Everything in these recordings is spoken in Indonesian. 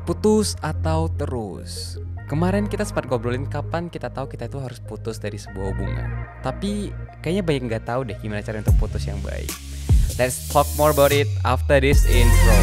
Putus atau terus? Kemarin kita sempat ngobrolin kapan kita tahu kita itu harus putus dari sebuah hubungan. Tapi kayaknya banyak nggak tahu deh gimana cara untuk putus yang baik. Let's talk more about it after this intro.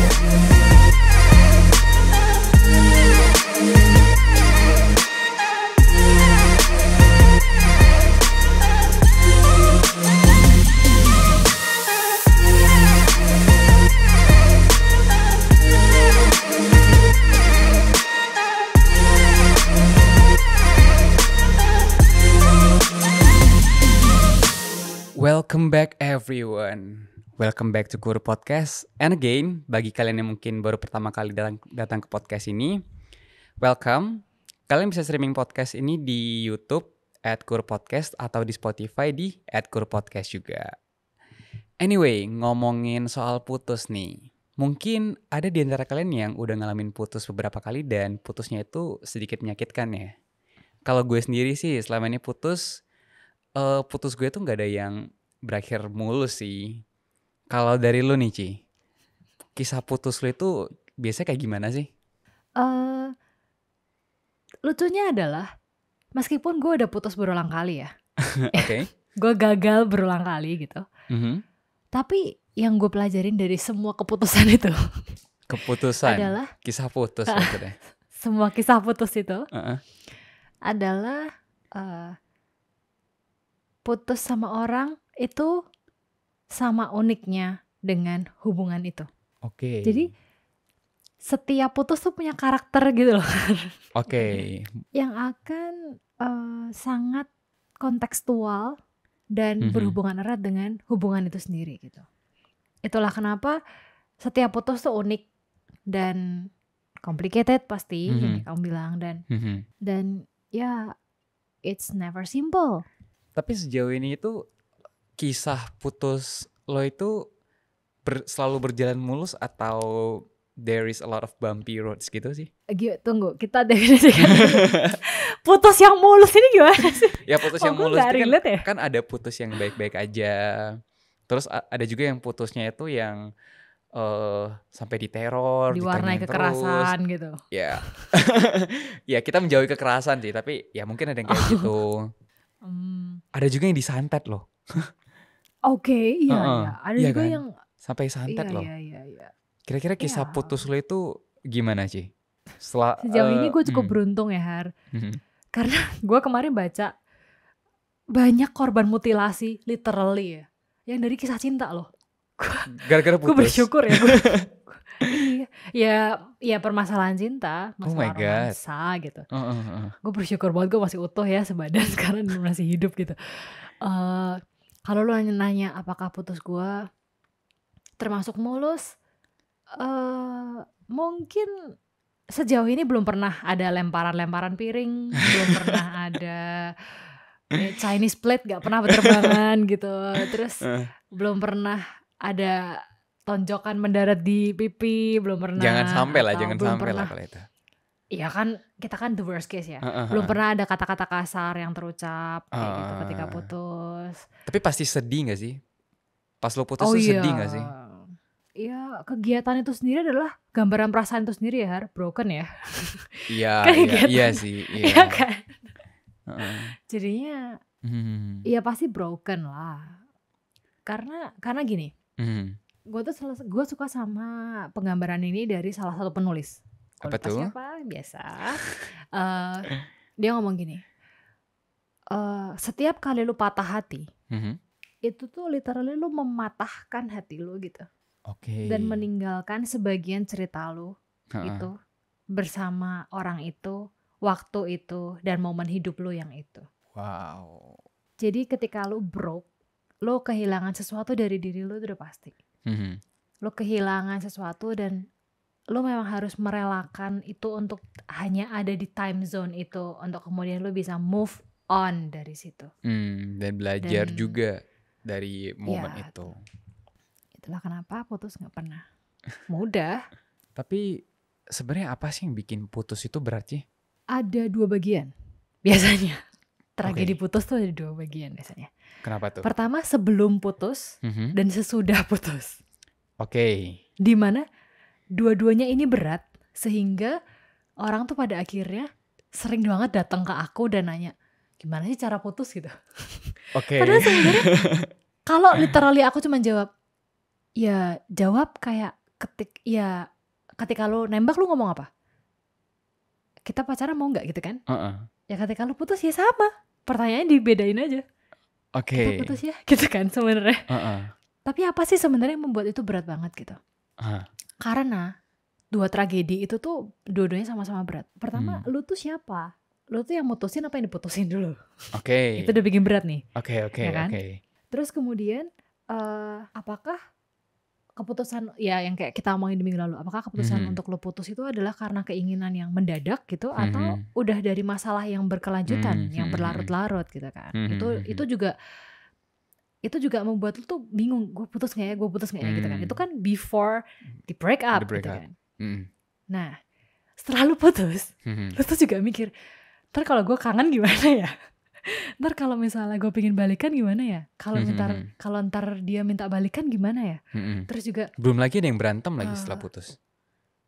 Welcome back everyone. Welcome back to Guru Podcast. And again, bagi kalian yang mungkin baru pertama kali datang ke podcast ini, welcome. Kalian bisa streaming podcast ini di YouTube @Guru Podcast atau di Spotify di @Guru Podcast juga. Anyway, ngomongin soal putus nih. Mungkin ada di antara kalian yang udah ngalamin putus beberapa kali dan putusnya itu sedikit menyakitkan ya. Kalau gue sendiri sih selama ini putus gue tuh gak ada yang berakhir mulus sih. Kalau dari lu nih Ci, kisah putus lu itu biasanya kayak gimana sih? Lucunya adalah meskipun gue udah putus berulang kali ya, Oke. gue gagal berulang kali gitu. Mhm. Tapi yang gue pelajarin dari semua keputusan itu Keputusan, adalah kisah putus maksudnya. semua kisah putus itu Heeh. adalah putus sama orang itu sama uniknya dengan hubungan itu. Oke. Jadi setiap putus tuh punya karakter gitu loh. Oke. Yang akan sangat kontekstual dan berhubungan erat dengan hubungan itu sendiri gitu. Itulah kenapa setiap putus tuh unik dan complicated pasti yang kamu bilang dan ya it's never simple. Tapi sejauh ini itu kisah putus lo itu selalu berjalan mulus atau there is a lot of bumpy roads gitu sih? Tunggu, kita definisikan putus yang mulus ini gimana sih? Ya putus yang mulus itu ya? kan ada putus yang baik-baik aja. Terus ada juga yang putusnya itu yang sampai diteror, diwarnai kekerasan terus. gitu. Ya. Ya kita menjauhi kekerasan sih, tapi ya mungkin ada yang kayak gitu. Ada juga yang disantet loh. Oke, iya. Ada iya juga kan? yang sampai santet loh. Iya. Kira-kira kisah putus lo itu gimana sih? Sejauh ini gue cukup beruntung ya Har. Karena gue kemarin baca banyak korban mutilasi literally ya, yang dari kisah cinta loh. Gara-gara putus. Gue bersyukur ya. Ya permasalahan cinta, masalah romansa gitu. Gue bersyukur banget gue masih utuh ya sebadan sekarang masih hidup gitu. Kalau lo nanya apakah putus gue termasuk mulus, mungkin sejauh ini belum pernah ada lemparan piring, belum pernah ada Chinese plate gak pernah berterbangan gitu. Terus belum pernah ada tonjokan mendarat di pipi, belum pernah. Jangan sampai lah kalau itu. Iya kan, kita kan the worst case ya. Belum pernah ada kata-kata kasar yang terucap kayak gitu ketika putus. Tapi pasti sedih gak sih? Pas lo putus tuh sedih gak sih? Iya, kegiatan itu sendiri adalah gambaran perasaan itu sendiri ya, Har. Broken ya. Iya sih. Iya kan? Jadinya ya pasti broken lah. Karena gini. Gue suka sama penggambaran ini dari salah satu penulis. Apa tuh? Siapa? Biasa. Dia ngomong gini. Setiap kali lu patah hati, itu tuh literally lu mematahkan hati lu gitu. Oke. Dan meninggalkan sebagian cerita lu itu bersama orang itu, waktu itu, dan momen hidup lu yang itu. Wow. Jadi ketika lu broke, lu kehilangan sesuatu dari diri lu itu udah pasti. Lu kehilangan sesuatu dan lu memang harus merelakan itu untuk hanya ada di time zone itu untuk kemudian lu bisa move on dari situ. Dan belajar juga dari momen itu. Itulah kenapa putus gak pernah mudah. Tapi sebenarnya apa sih yang bikin putus itu berat sih? Ada 2 bagian biasanya. Tragedi putus tuh ada 2 bagian biasanya. Kenapa tuh? Pertama sebelum putus dan sesudah putus. Oke. Dimana dua-duanya ini berat Sehingga orang tuh pada akhirnya sering banget datang ke aku dan nanya, gimana sih cara putus gitu. Oke. Padahal sebenarnya kalau literally aku cuma jawab, ya jawab kayak ketika lu nembak lu ngomong apa? Kita pacaran mau nggak gitu kan? Heeh. Ya ketika lu putus ya sama. Pertanyaannya dibedain aja. Oke. Kita putus ya gitu kan sebenarnya. Heeh. Tapi apa sih sebenarnya yang membuat itu berat banget gitu? Karena 2 tragedi itu tuh dua-duanya sama-sama berat. Pertama, lu tuh siapa? Lu tuh yang mutusin apa yang diputusin dulu? Oke. Itu udah bikin berat nih. Oke. Ya kan? Oke. Terus kemudian apakah keputusan ya yang kayak kita omongin di minggu lalu, apakah keputusan untuk lu putus itu adalah karena keinginan yang mendadak gitu atau udah dari masalah yang berkelanjutan, yang berlarut-larut gitu kan? Itu juga membuat lu tuh bingung, gue putus nggak ya gitu kan? Itu kan before di break up gitu kan? Nah, setelah lu putus, lu tuh juga mikir, ntar kalau gue kangen gimana ya? Ntar kalau misalnya gue pengen balikan gimana ya? Kalau ntar dia minta balikan gimana ya? Terus juga belum lagi ada yang berantem lagi setelah putus.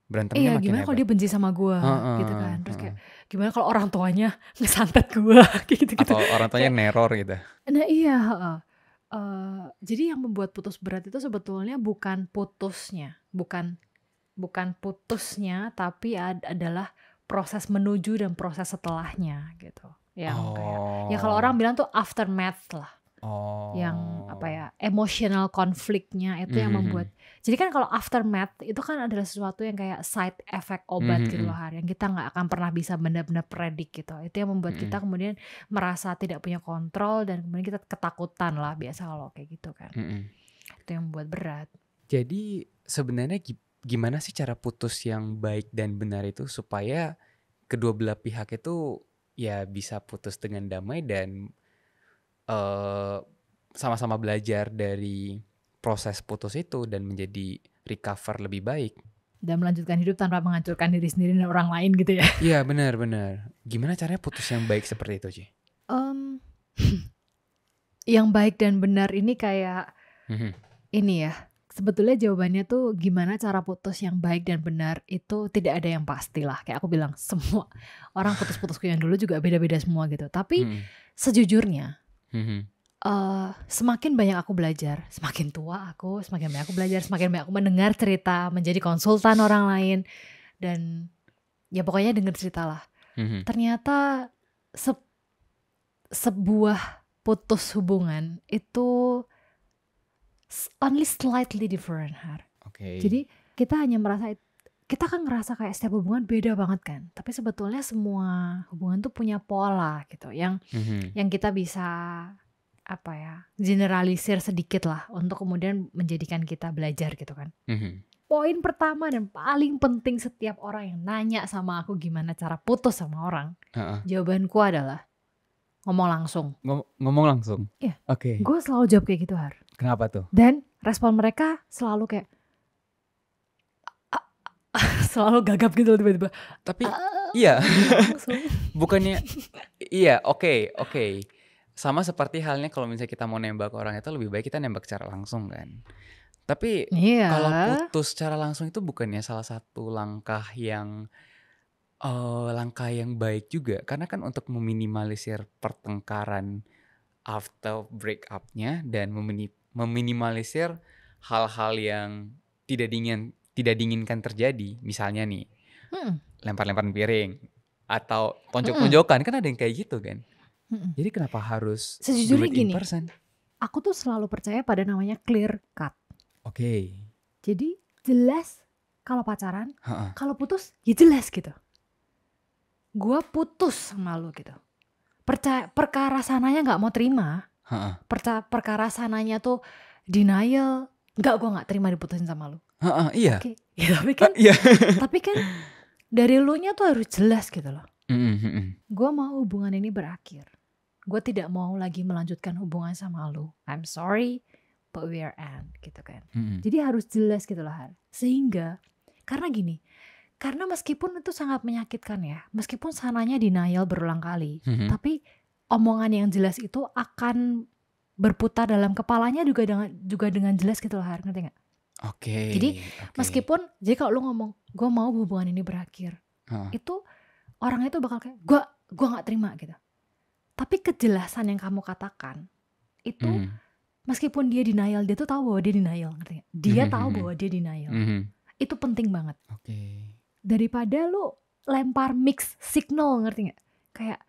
Berantemnya makin gimana hebat. kalau dia benci sama gue gitu kan? Terus kayak gimana kalau orang tuanya ngesantet gue gitu. Atau orang tuanya neror gitu. Nah iya, jadi yang membuat putus berat itu sebetulnya bukan putusnya, bukan putusnya, tapi adalah proses menuju dan proses setelahnya gitu. Yang kayak ya kalau orang bilang tuh aftermath lah. Yang apa ya, emotional konfliknya itu yang membuat. Jadi kan kalau aftermath itu kan adalah sesuatu yang kayak side effect obat gitu loh, yang kita nggak akan pernah bisa benar-benar predik gitu. Itu yang membuat kita kemudian merasa tidak punya kontrol dan kemudian kita ketakutan lah biasa kalau kayak gitu kan. Itu yang membuat berat. Jadi sebenarnya gimana sih cara putus yang baik dan benar itu supaya kedua belah pihak itu ya bisa putus dengan damai dan sama-sama belajar dari proses putus itu dan menjadi recover lebih baik. Dan melanjutkan hidup tanpa menghancurkan diri sendiri dan orang lain gitu ya. Iya benar. Gimana caranya putus yang baik seperti itu, Ci? Yang baik dan benar ini kayak ini ya. Sebetulnya jawabannya tuh gimana cara putus yang baik dan benar itu tidak ada yang pasti lah. Kayak aku bilang semua orang putus-putusku yang dulu juga beda-beda semua gitu. Tapi sejujurnya semakin banyak aku belajar, semakin tua aku, semakin banyak aku belajar, semakin banyak aku mendengar cerita, menjadi konsultan orang lain dan ya pokoknya dengar cerita lah. Ternyata sebuah putus hubungan itu only slightly different, Har. Jadi kita hanya merasa, kita kan ngerasa kayak setiap hubungan beda banget kan. Tapi sebetulnya semua hubungan tuh punya pola gitu, yang kita bisa apa ya, generalisir sedikit lah untuk kemudian menjadikan kita belajar gitu kan. Poin pertama dan paling penting setiap orang yang nanya sama aku gimana cara putus sama orang, jawabanku adalah ngomong langsung. Ngomong langsung? Iya. Oke. Gue selalu jawab kayak gitu, Har. Kenapa tuh? Dan respon mereka selalu kayak selalu gagap gitu tiba-tiba. Tapi iya. Bukannya iya, oke. Sama seperti halnya kalau misalnya kita mau nembak orang itu lebih baik kita nembak secara langsung kan. Tapi kalau putus secara langsung itu bukannya salah satu langkah yang baik juga, karena kan untuk meminimalisir pertengkaran after break up-nya dan meminimalisir hal-hal yang tidak diinginkan terjadi, misalnya nih lempar-lemparan piring atau tonjok-tonjokan, kan ada yang kayak gitu kan. Jadi kenapa harus sejujurnya do it in gini, person? Aku tuh selalu percaya pada namanya clear cut. Oke. Jadi jelas kalau pacaran, kalau putus ya jelas gitu. Gue putus sama lu gitu. Perkara sananya gak mau terima. Perkara sananya tuh denial. Enggak, gue gak terima diputusin sama lu. Iya. Okay. Ya, tapi kan dari lu nya tuh harus jelas gitu loh. Gue mau hubungan ini berakhir. Gue tidak mau lagi melanjutkan hubungan sama lu. I'm sorry, but we are end gitu kan. Jadi harus jelas gitu loh, Har. Sehingga karena gini, karena meskipun itu sangat menyakitkan ya, meskipun sananya denial berulang kali, tapi omongan yang jelas itu akan berputar dalam kepalanya juga dengan jelas gitu loh, Har, ngerti gak? Oke, Jadi oke. jadi kalau lu ngomong gue mau hubungan ini berakhir, Heeh. itu orang itu bakal kayak gue nggak terima gitu. Tapi kejelasan yang kamu katakan itu, Mhm. meskipun dia denial, dia tuh tahu bahwa dia denial, ngerti nggak? Dia Mhm tahu mhm. bahwa dia denial. Mhm. Itu penting banget. Oke. Daripada lu lempar mix signal, ngerti nggak? Kayak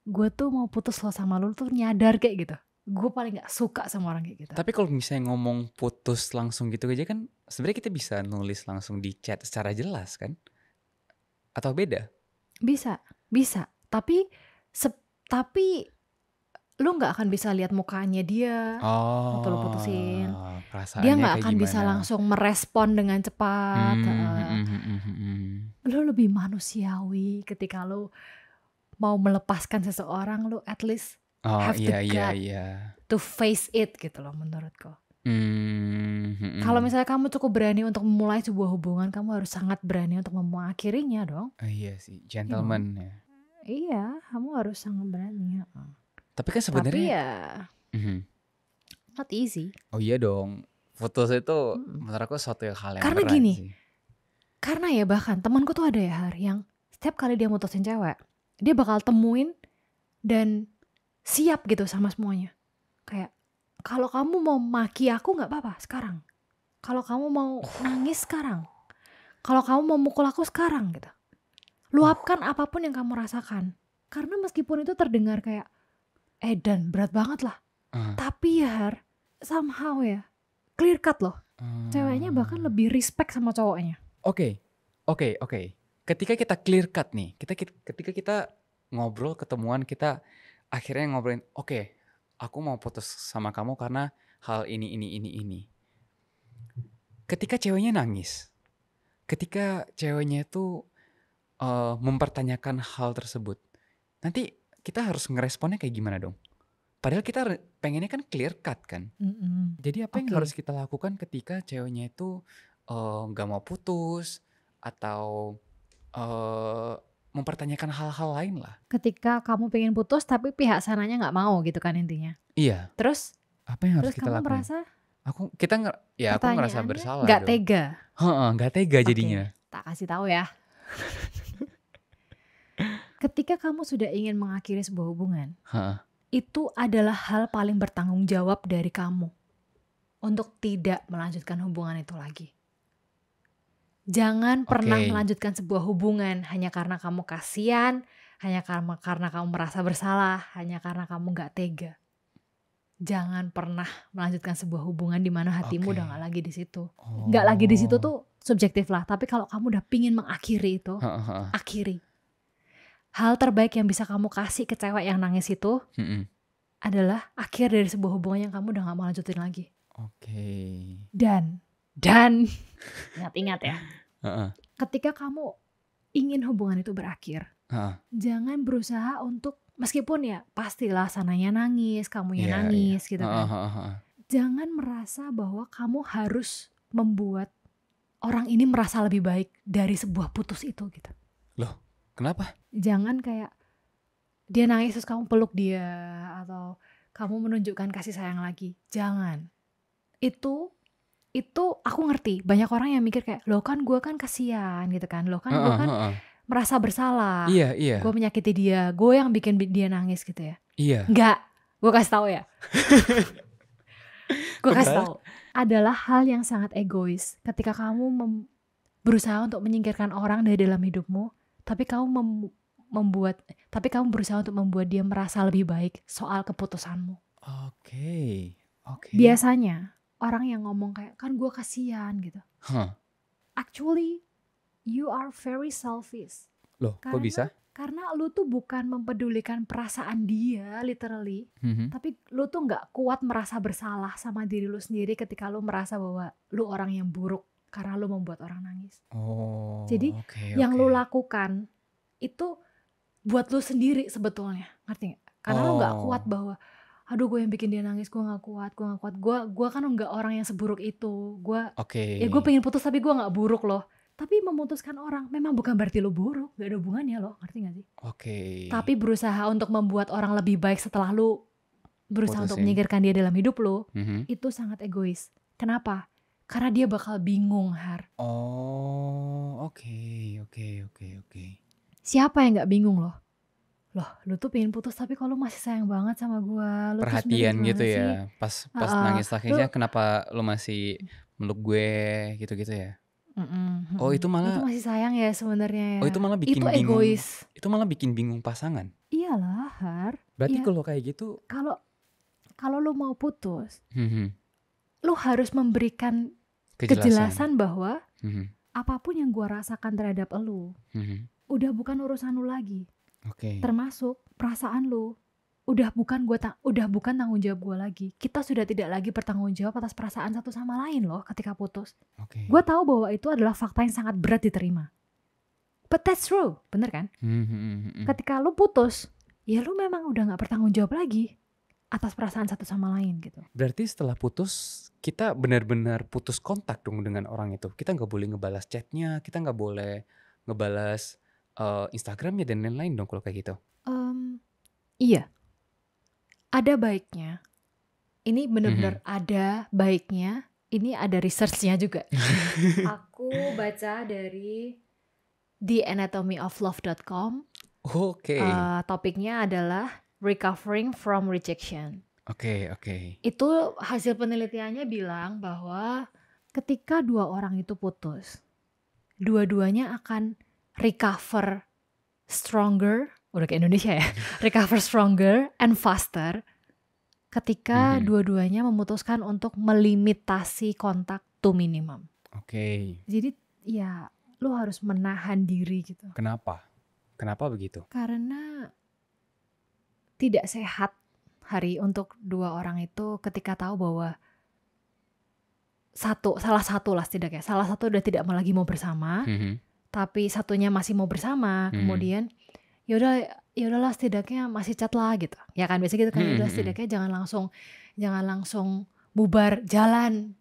gue tuh mau putus lo sama lu tuh nyadar kayak gitu. Gue paling nggak suka sama orang kayak gitu. Tapi kalau misalnya ngomong putus langsung gitu aja kan sebenarnya kita bisa nulis langsung di chat secara jelas kan? Atau beda? Bisa. Tapi lu nggak akan bisa lihat mukanya dia waktu lu putusin. Oh, Dia perasaannya nggak kayak akan bisa gimana? langsung merespon dengan cepat. Mhm mhm mhm. Lu lebih manusiawi ketika lu mau melepaskan seseorang, lu at least Oh, have the iya iya gut iya. to face it gitu loh menurutku. Kalau Mhm. misalnya kamu cukup berani untuk memulai sebuah hubungan, kamu harus sangat berani untuk mengakhirinya dong. Iya sih, You know? gentleman ya. Iya, kamu harus sangat berani. Tapi kan Tapi sebenarnya ya mhm. not easy. Oh iya dong. Putus itu Mm-mm. menurut aku suatu hal yang Karena berat gini, sih. karena ya bahkan temanku tuh ada ya Har, yang setiap kali dia mutusin cewek, dia bakal temuin dan siap gitu sama semuanya. Kayak, kalau kamu mau maki aku nggak apa-apa sekarang. Kalau kamu mau nangis sekarang. Kalau kamu mau mukul aku sekarang gitu. Luapkan apapun yang kamu rasakan. Karena meskipun itu terdengar kayak edan, berat banget lah. Ah, Tapi ya Har, somehow ya, clear cut loh. Ceweknya bahkan ah. lebih respect sama cowoknya. Oke, oke. Ketika kita clear cut nih, ketika kita ngobrol ketemuan kita akhirnya ngobrolin, oke, aku mau putus sama kamu karena hal ini. Ketika ceweknya nangis, ketika ceweknya itu mempertanyakan hal tersebut, nanti kita harus ngeresponnya kayak gimana dong? Padahal kita pengennya kan clear cut kan. Mm-mm. Jadi apa yang harus Oke. kita lakukan ketika ceweknya itu nggak mau putus atau mempertanyakan hal-hal lain lah? Ketika kamu pengen putus tapi pihak sananya nggak mau gitu kan intinya. Iya, Terus, apa yang harus terus kita kamu lakuin? merasa Aku ngerasa pertanyaannya bersalah nggak dong. tega. Heeh, nggak tega jadinya. Oke, tak kasih tahu ya. Ketika kamu sudah ingin mengakhiri sebuah hubungan, Heeh. itu adalah hal paling bertanggung jawab dari kamu untuk tidak melanjutkan hubungan itu lagi. Jangan pernah Oke. melanjutkan sebuah hubungan hanya karena kamu kasihan, hanya karena kamu merasa bersalah, hanya karena kamu nggak tega. Jangan pernah melanjutkan sebuah hubungan di mana hatimu Oke. udah nggak lagi di situ. Nggak lagi di situ Oh. tuh subjektif lah. Tapi kalau kamu udah pingin mengakhiri itu, Heeh. akhiri. Hal terbaik yang bisa kamu kasih ke cewek yang nangis itu Mm-mm. adalah akhir dari sebuah hubungan yang kamu udah gak mau lanjutin lagi. Oke. Dan ingat-ingat ya, Heeh. ketika kamu ingin hubungan itu berakhir, Heeh. jangan berusaha untuk, meskipun ya pastilah sananya nangis, kamunya Iya, nangis iya. gitu kan. Heeh. Jangan merasa bahwa kamu harus membuat orang ini merasa lebih baik dari sebuah putus itu gitu. Loh, kenapa? Jangan kayak dia nangis terus kamu peluk dia atau kamu menunjukkan kasih sayang lagi. Jangan. Itu aku ngerti. Banyak orang yang mikir kayak, loh kan gue kan kasihan gitu kan. Loh kan gue kan Heeh. merasa bersalah. Iya. Gue menyakiti dia. Gue yang bikin dia nangis gitu ya. Iya. Enggak. Gue kasih tahu ya. Gue kasih Padahal- tahu. Adalah hal yang sangat egois ketika kamu berusaha untuk menyingkirkan orang dari dalam hidupmu, tapi kamu berusaha untuk membuat dia merasa lebih baik soal keputusanmu. Oke. Biasanya orang yang ngomong kayak, kan gue kasihan gitu. Huh. Actually, you are very selfish. Loh, kok bisa? Karena lu tuh bukan mempedulikan perasaan dia literally, tapi lu tuh gak kuat merasa bersalah sama diri lu sendiri ketika lu merasa bahwa lu orang yang buruk karena lu membuat orang nangis. Oh, jadi yang lu lakukan itu buat lu sendiri sebetulnya, ngerti gak? Karena lu gak kuat bahwa, aduh gue yang bikin dia nangis, gue gak kuat. Gue kan gak orang yang seburuk itu. Ya gue pengen putus tapi gue gak buruk loh. Tapi memutuskan orang memang bukan berarti lu buruk, gak ada hubungannya loh, ngerti gak sih? Tapi berusaha untuk membuat orang lebih baik setelah lu berusaha untuk menyingkirkan dia dalam hidup lu, itu sangat egois. Kenapa? Karena dia bakal bingung, Har. Oh, oke. Siapa yang gak bingung loh? Loh, lu tuh pengen putus tapi kalau lu masih sayang banget sama gua. Lu tuh sebenarnya Perhatian gimana gitu sih? ya. Pas Lu nangis-nangisnya kenapa lu masih meluk gue gitu-gitu ya. Oh, itu lu tuh malah masih sayang ya sebenarnya ya. itu malah Itu bikin bingung. egois. Itu malah bikin bingung pasangan. Iyalah, Har. Berarti Iya. kalau kayak gitu, Kalau lu mau putus, mhm, lu harus memberikan kejelasan bahwa Mhm, apapun yang gua rasakan terhadap lu mhm. udah bukan urusan lu lagi. Oke. Termasuk perasaan lu. Udah bukan tanggung jawab gua lagi. Kita sudah tidak lagi bertanggung jawab atas perasaan satu sama lain loh ketika putus. Oke. Gua tahu bahwa itu adalah fakta yang sangat berat diterima. But that's true, bener kan? Ketika lu putus, ya lu memang udah gak bertanggung jawab lagi atas perasaan satu sama lain gitu. Berarti setelah putus, kita benar-benar putus kontak dong dengan orang itu. Kita nggak boleh ngebalas chatnya, kita nggak boleh ngebalas Instagramnya dan lain-lain dong kalau kayak gitu. Iya, ada baiknya. Ini benar-benar ada baiknya. Ini ada researchnya juga. Aku baca dari theanatomyoflove.com. Oke. Topiknya adalah recovering from rejection. Oke. Itu hasil penelitiannya bilang bahwa ketika dua orang itu putus, dua-duanya akan recover stronger, udah ke Indonesia ya, recover stronger and faster ketika dua-duanya memutuskan untuk melimitasi kontak to minimum. Oke. Jadi ya lu harus menahan diri gitu. Kenapa begitu? Karena tidak sehat Hari untuk dua orang itu ketika tahu bahwa salah satu udah tidak lagi mau bersama, tapi satunya masih mau bersama, kemudian ya udahlah setidaknya masih chat lah gitu. Ya kan biasa gitu kan, udah setidaknya jangan langsung bubar jalan.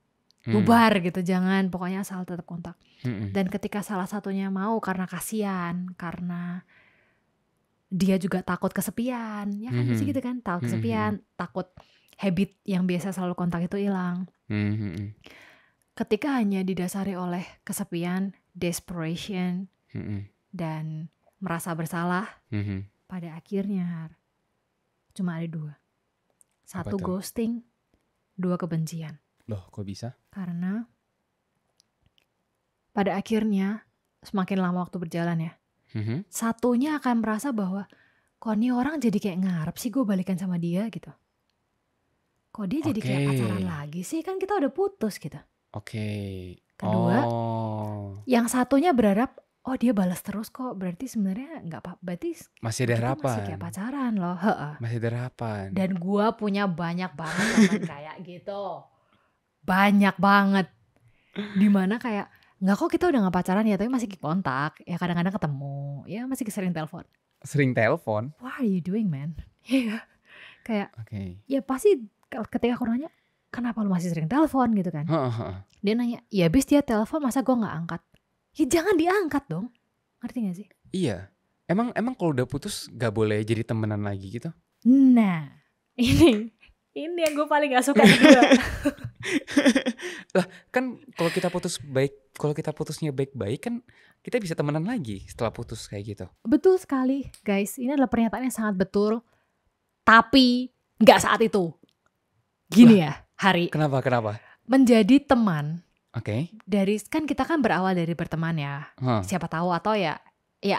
Bubar gitu, jangan, pokoknya asal tetap kontak. Dan ketika salah satunya mau karena kasihan, karena dia juga takut kesepian, ya kan biasa gitu kan, takut kesepian, takut habit yang biasa selalu kontak itu hilang. Ketika hanya didasari oleh kesepian, desperation, dan merasa bersalah, pada akhirnya cuma ada dua. Satu ghosting, dua kebencian. Loh, kok bisa? Karena pada akhirnya semakin lama waktu berjalan ya, satunya akan merasa bahwa kok nih orang jadi kayak ngarep sih gue balikan sama dia gitu. Kok dia jadi kayak pacaran lagi sih, kan kita udah putus gitu. Kedua, yang satunya berharap oh dia balas terus kok, berarti sebenarnya nggak apa, berarti masih ada harapan. Masih kayak pacaran loh. Masih ada harapan. Dan gue punya banyak banget teman kayak gitu. Banyak banget. Dimana kayak nggak kok kita udah gak pacaran ya, tapi masih kontak, ya kadang-kadang ketemu, ya masih sering telepon. What are you doing man? Iya. Kayak ya pasti ketika aku nanya kenapa lu masih sering telepon gitu kan, dia nanya ya abis dia telepon masa gue gak angkat. Ya jangan diangkat dong, ngerti gak sih? Iya. Emang kalau udah putus gak boleh jadi temenan lagi gitu? Nah ini yang gue paling gak suka juga. Lah kan kalau kita putusnya baik-baik kan kita bisa temenan lagi setelah putus kayak gitu. Betul sekali guys, ini adalah pernyataan yang sangat betul. Tapi gak saat itu. Gini lah, ya Hari. Kenapa? Menjadi teman. Dari kan kita kan berawal dari berteman ya. Siapa tahu atau ya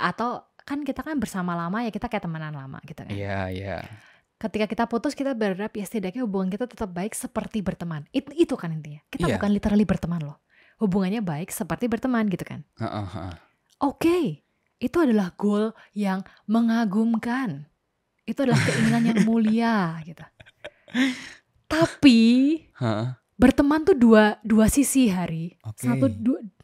atau kan kita kan bersama lama ya, kita kayak temenan lama gitu kan. Iya. Ketika kita putus kita berharap ya setidaknya hubungan kita tetap baik seperti berteman. Itu kan intinya. Kita bukan literally berteman loh. Hubungannya baik seperti berteman gitu kan. Oke. Itu adalah goal yang mengagumkan. Itu adalah keinginan yang mulia gitu. Tapi berteman tuh dua sisi Hari.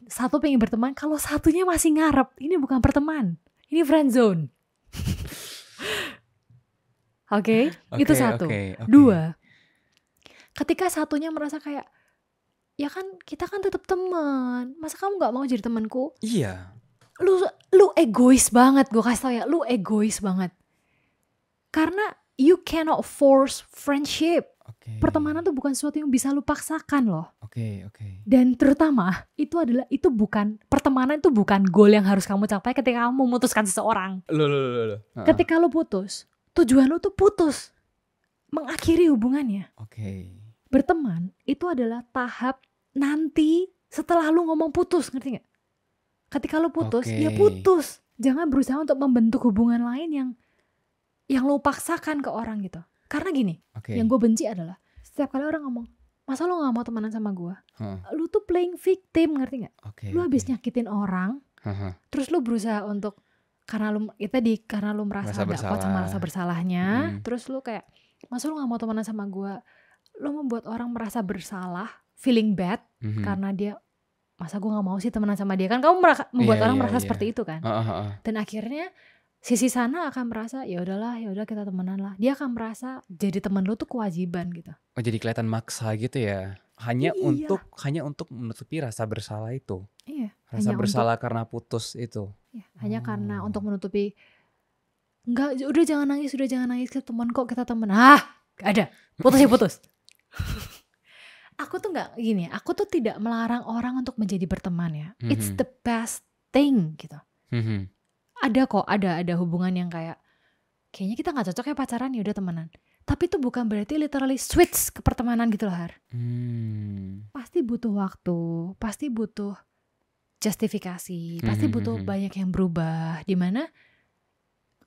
Satu pengen berteman, kalau satunya masih ngarep. Ini bukan berteman. Ini friend zone. Oke, itu satu. Dua, ketika satunya merasa kayak, ya kan kita kan tetap teman, masa kamu nggak mau jadi temanku? Iya. Lu egois banget, gue kasih tau ya, lu egois banget. Karena you cannot force friendship. Oke. Pertemanan tuh bukan sesuatu yang bisa lu paksakan loh. Oke. Dan terutama itu bukan pertemanan, itu bukan goal yang harus kamu capai ketika kamu memutuskan seseorang. Loh. Ketika lu putus, tujuan lu tuh putus, mengakhiri hubungannya. Oke. Berteman itu adalah tahap nanti setelah lu ngomong putus, ngerti gak? Ketika lu putus, Oke. ya putus. Jangan berusaha untuk membentuk hubungan lain yang lu paksakan ke orang gitu. Karena gini, Oke. yang gue benci adalah setiap kali orang ngomong, masa lu gak mau temenan sama gue? Lu tuh playing victim, ngerti gak? Oke. Lu habis nyakitin orang, terus lu berusaha untuk karena lu merasa gak kuat sama rasa bersalahnya, terus lu kayak, masa lu gak mau temenan sama gue? Lu membuat orang merasa bersalah, feeling bad, karena dia, masa gue gak mau sih temenan sama dia? Kan kamu membuat orang merasa seperti itu kan. Dan akhirnya sisi sana akan merasa ya udah kita temenan lah. Dia akan merasa jadi teman lu tuh kewajiban gitu. Oh, jadi kelihatan maksa gitu ya. Hanya untuk menutupi rasa bersalah itu. Iya. Rasa bersalah karena putus itu. Iya, hanya karena untuk menutupi, enggak, udah jangan nangis, kita teman kok, kita temen. Gak ada. Putus. Aku tuh nggak gini, aku tuh tidak melarang orang untuk menjadi berteman ya. It's the best thing gitu. Ada kok, ada hubungan yang kayaknya kita nggak cocok ya pacaran, ya udah temenan. Tapi itu bukan berarti literally switch ke pertemanan gitu loh, Har. Pasti butuh waktu, pasti butuh justifikasi, pasti butuh banyak yang berubah. Dimana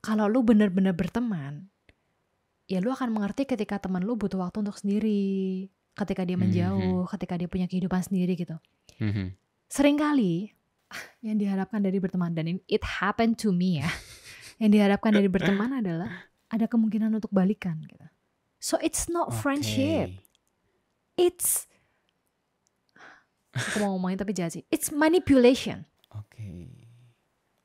kalau lu benar-benar berteman, ya lu akan mengerti ketika teman lu butuh waktu untuk sendiri. Ketika dia menjauh, ketika dia punya kehidupan sendiri gitu. Seringkali yang diharapkan dari berteman, dan it happened to me ya, yang diharapkan dari berteman adalah ada kemungkinan untuk balikan gitu. So it's not friendship. It's, aku mau ngomongin tapi jahat sih, it's manipulation.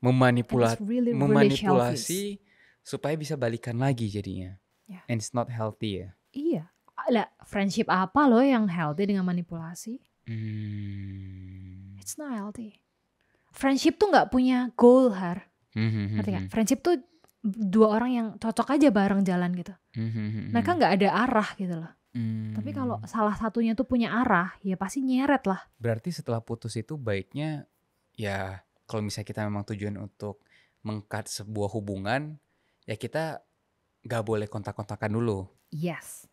Memanipulasi supaya bisa balikan lagi jadinya. And it's not healthy ya. Iya. Lah, friendship apa loh yang healthy dengan manipulasi? It's not healthy. Friendship tuh gak punya goal, Har. Ngerti gak? Friendship tuh dua orang yang cocok aja bareng jalan gitu. Mereka gak ada arah gitu loh. Tapi kalau salah satunya tuh punya arah, ya pasti nyeret lah. Berarti setelah putus itu baiknya, ya kalau misalnya kita memang tujuan untuk meng-cut sebuah hubungan, ya kita gak boleh kontak-kontakan dulu. Yes.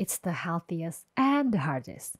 It's the healthiest and the hardest.